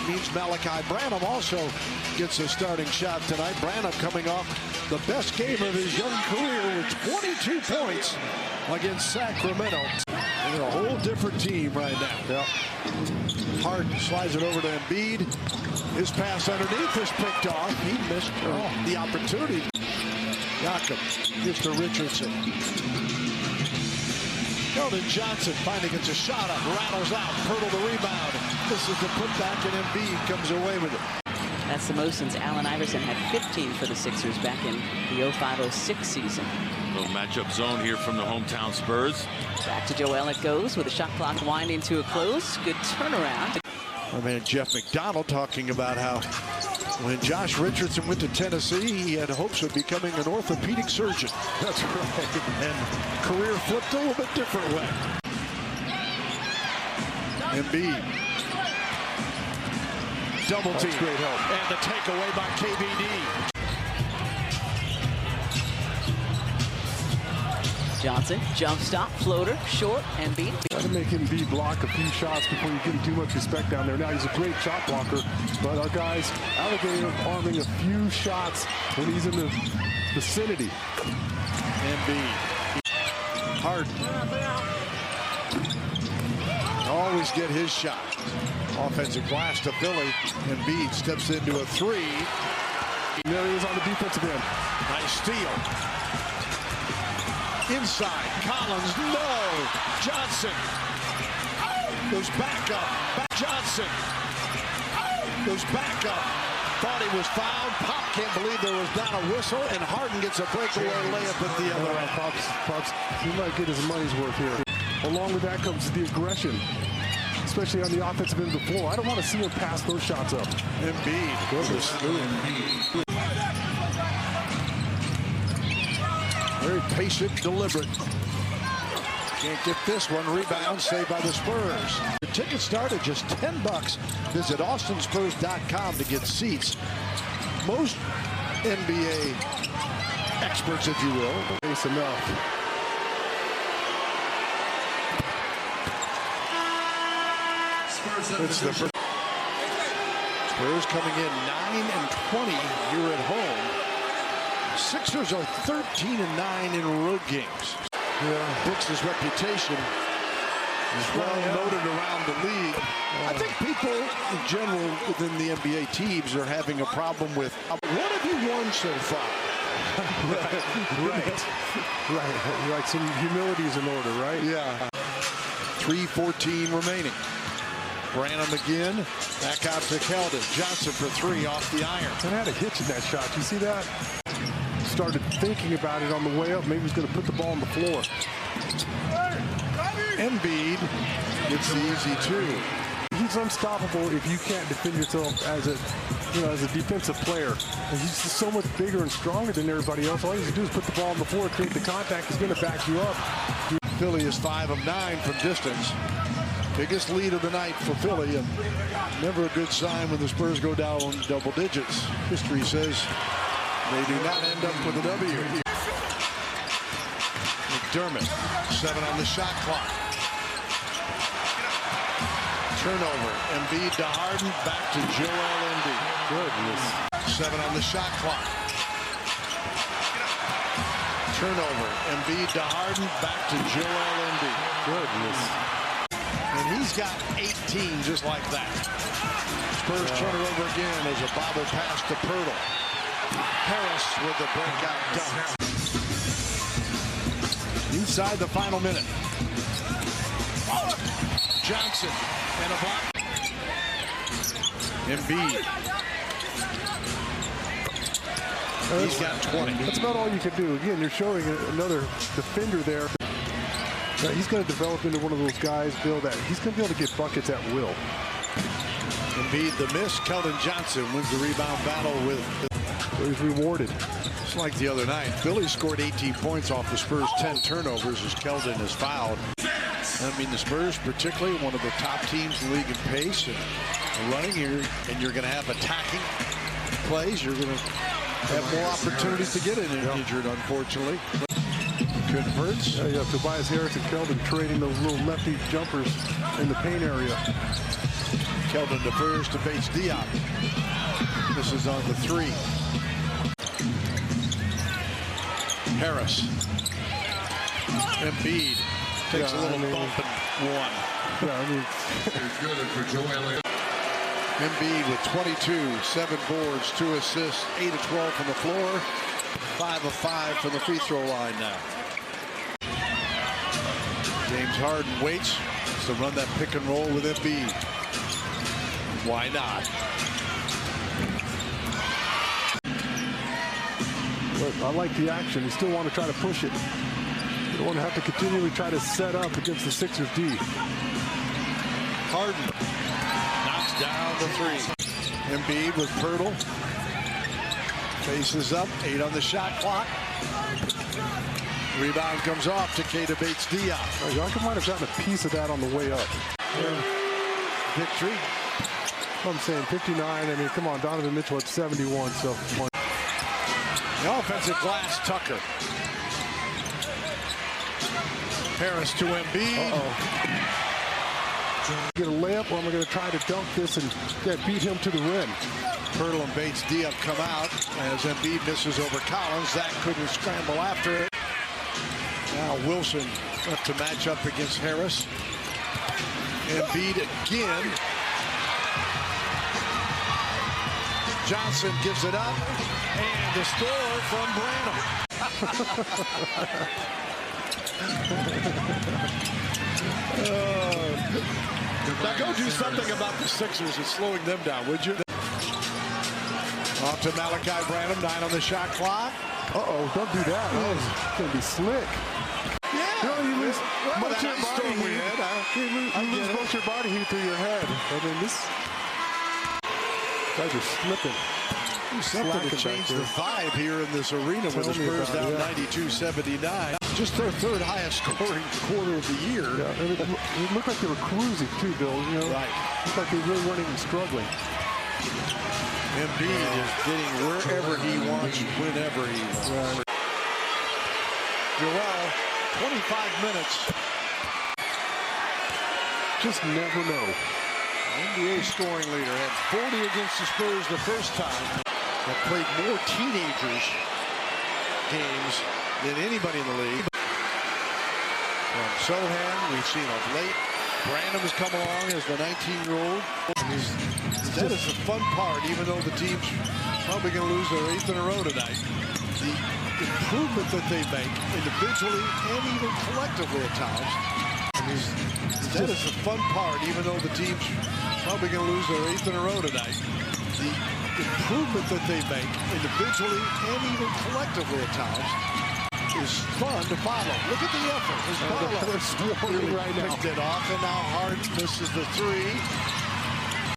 means Malachi Branham also gets a starting shot tonight. Branham coming off the best game of his young career with 22 points against Sacramento. They're a whole different team right now. Yeah. Harden slides it over to Embiid. His pass underneath is picked off. He missed the opportunity. Jakob gives to Richardson. Keldon Johnson finally gets a shot up, rattles out, Pirtle the rebound. This is the putback, and Embiid comes away with it. That's the most since Allen Iverson had 15 for the Sixers back in the 05-06 season. Little matchup zone here from the hometown Spurs. Back to Joel it goes with the shot clock winding to a close. Good turnaround. Our man Jeff McDonald talking about how when Josh Richardson went to Tennessee, he had hopes of becoming an orthopedic surgeon. That's right. And career flipped a little bit different way. Embiid. Double team. Great help. And the takeaway by KBD. Johnson, jump stop, floater, short, Embiid. Try to make Embiid block a few shots before you give him too much respect down there. Now he's a great shot blocker, but our guys, Alligator arming a few shots when he's in the vicinity. Embiid. Harden. Always get his shot. Offensive glass to Philly. Embiid steps into a three. There he is on the defensive end. Nice steal. Inside, Collins, no! Johnson goes back up. Johnson goes back up. Thought he was fouled. Pop can't believe there was not a whistle, and Harden gets a breakaway layup at the other end. Pops, he might get his money's worth here. Along with that comes the aggression, especially on the offensive end of the floor. I don't want to see him pass those shots up. Embiid goes through. Very patient, deliberate. Can't get this one. Rebound saved by the Spurs. The tickets start at just $10. Visit austinspurs.com to get seats. Most NBA experts, if you will. It's enough. It's the Spurs coming in 9-20 here at home. Sixers are 13-9 in road games. Yeah. Brooks' reputation is well noted around the league. I think people in general within the NBA teams are having a problem with what have you won so far? Right. Like some humility is in order, right? Yeah. 3:14 remaining. Branham again. Back out to Keldon. Johnson for three off the iron. And had a hitch in that shot. You see that? Started thinking about it on the way up. Maybe he's going to put the ball on the floor. Embiid gets the easy two. He's unstoppable if you can't defend yourself as a defensive player. And he's just so much bigger and stronger than everybody else. All he has to do is put the ball on the floor, create the contact. He's going to back you up. Philly is 5 of 9 from distance. Biggest lead of the night for Philly, and never a good sign when the Spurs go down double digits. History says they do not end up with a W. McDermott, 7 on the shot clock. Turnover. Embiid to Harden, back to Joel Embiid. Goodness. 7 on the shot clock. Turnover. Embiid to Harden, back to Joel Embiid. Goodness. And he's got 18 just like that. Spurs turn it over again as a bobble pass to Pirtle. Harris with the breakout dunk. Inside the final minute. Johnson and a block. Embiid. He's got 20. That's about all you can do. Again, you're showing another defender there. He's going to develop into one of those guys, Bill, that he's going to be able to get buckets at will. Embiid the miss. Keldon Johnson wins the rebound battle with. He's rewarded. Just like the other night, Philly scored 18 points off the Spurs' 10 turnovers as Keldon is fouled. I mean, the Spurs, particularly one of the top teams in the league in pace and running here, and you're going to have attacking plays. You're going to have more opportunities to get injured, unfortunately. Converts. Yeah, you have Tobias Harris and Keldon trading those little lefty jumpers in the paint area. Keldon defers to Bates Diop. This is on the 3. Harris. Embiid takes a little bump and 1. Embiid with 22, 7 boards, 2 assists, 8 of 12 from the floor, 5 of 5 from the free throw line now. James Harden waits to run that pick and roll with Embiid. Why not? But I like the action. You still want to try to push it. You don't want to have to continually try to set up against the Sixers D. Harden knocks down the 3. Embiid with Pirtle. Faces up, 8 on the shot clock. Rebound comes off to Keita Bates Diop. Youngkin might have gotten a piece of that on the way up. Victory. I'm saying 59. I mean, come on, Donovan Mitchell at 71. So the offensive glass, Tucker. Harris to Embiid. Get a layup, or am I going to try to dunk this and beat him to the rim? Pirtle and Bates Diop come out as Embiid misses over Collins. Zach couldn't scramble after it. Now Wilson left to match up against Harris. Embiid again. Johnson gives it up, and the score from Branham. Now go do something about the Sixers and slowing them down, would you? Off to Malachi Branham, 9 on the shot clock. Don't do that. It's going to be slick. Yeah. You lose much of your body heat. You lose most of your body heat through your head. I mean, this guys are slipping. Something to change the vibe here in this arena with the Spurs down 92-79. Just their 3rd highest scoring quarter of the year. Yeah, it looked like they were cruising too, Bill. You know, right. Looked like they really weren't even struggling. Embiid is getting wherever he wants, whenever he wants. Joel, 25 minutes. Just never know. NBA scoring leader had 40 against the Spurs the first time. Have played more teenagers games than anybody in the league. From Sohan, we've seen of late. Branham has come along as the 19-year-old. That is the fun part, even though the team's probably going to lose their 8th in a row tonight. The improvement that they make individually and even collectively at times. That is the fun part, even though the team's probably going to lose their 8th in a row tonight. The improvement that they make individually and even collectively at times is fun to follow. Look at the effort. His ball really right now. picked it off, and now Harden misses the 3.